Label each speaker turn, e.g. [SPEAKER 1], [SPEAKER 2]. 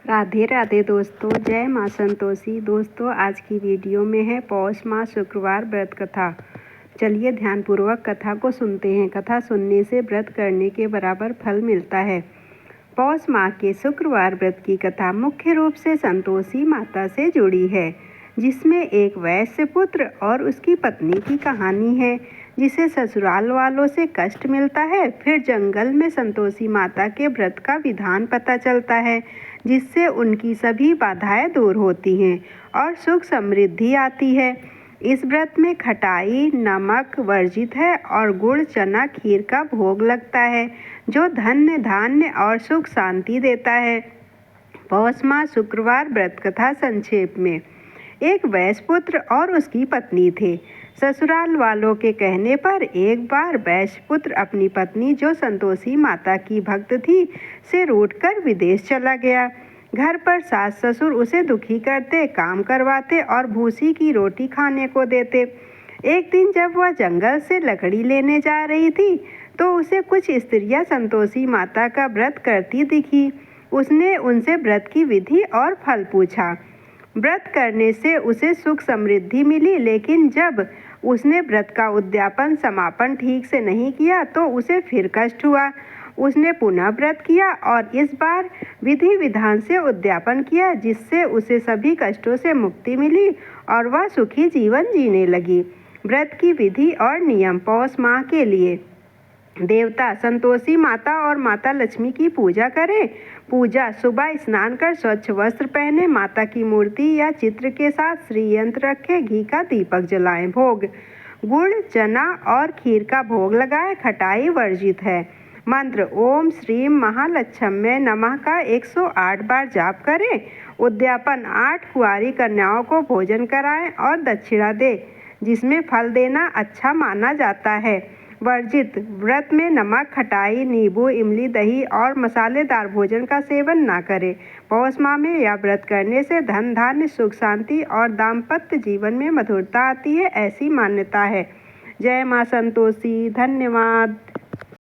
[SPEAKER 1] राधे राधे दोस्तों, जय माँ संतोषी। दोस्तों, आज की वीडियो में है पौष माह शुक्रवार व्रत कथा। चलिए ध्यानपूर्वक कथा को सुनते हैं। कथा सुनने से व्रत करने के बराबर फल मिलता है। पौष माह के शुक्रवार व्रत की कथा मुख्य रूप से संतोषी माता से जुड़ी है, जिसमें एक वैश्य पुत्र और उसकी पत्नी की कहानी है, जिसे ससुराल वालों से कष्ट मिलता है। फिर जंगल में संतोषी माता के व्रत का विधान पता चलता है, जिससे उनकी सभी बाधाएं दूर होती हैं और सुख समृद्धि आती है। इस व्रत में खटाई नमक वर्जित है और गुड़ चना खीर का भोग लगता है, जो धन्य धान्य और सुख शांति देता है। पौष माह शुक्रवार व्रत कथा संक्षेप में। एक वैश्य पुत्र और उसकी पत्नी थे। ससुराल वालों के कहने पर एक बार वैश्य पुत्र अपनी पत्नी, जो संतोषी माता की भक्त थी, से रूठकर विदेश चला गया। घर पर सास ससुर उसे दुखी करते, काम करवाते और भूसी की रोटी खाने को देते। एक दिन जब वह जंगल से लकड़ी लेने जा रही थी, तो उसे कुछ स्त्रियां संतोषी माता का व्रत करती दिखी। उसने उनसे व्रत की विधि और फल पूछा। व्रत करने से उसे सुख समृद्धि मिली, लेकिन जब उसने व्रत का उद्यापन समापन ठीक से नहीं किया तो उसे फिर कष्ट हुआ। उसने पुनः व्रत किया और इस बार विधि विधान से उद्यापन किया, जिससे उसे सभी कष्टों से मुक्ति मिली और वह सुखी जीवन जीने लगी। व्रत की विधि और नियम। पौष माह के लिए देवता संतोषी माता और माता लक्ष्मी की पूजा करें। पूजा: सुबह स्नान कर स्वच्छ वस्त्र पहने, माता की मूर्ति या चित्र के साथ श्री यंत्र रखे, घी का दीपक जलाएं। भोग: गुड़ चना और खीर का भोग लगाएं। खटाई वर्जित है। मंत्र: ओम श्री महालक्ष्म्ये नमः का 108 बार जाप करें। उद्यापन: 8 कुंवारी कन्याओं को भोजन कराएं और दक्षिणा दें, जिसमें फल देना अच्छा माना जाता है। वर्जित: व्रत में नमक, खटाई, नींबू, इमली, दही और मसालेदार भोजन का सेवन ना करें। पौष माह में यह व्रत करने से धन धान्य सुख शांति और दाम्पत्य जीवन में मधुरता आती है, ऐसी मान्यता है। जय माँ संतोषी। धन्यवाद।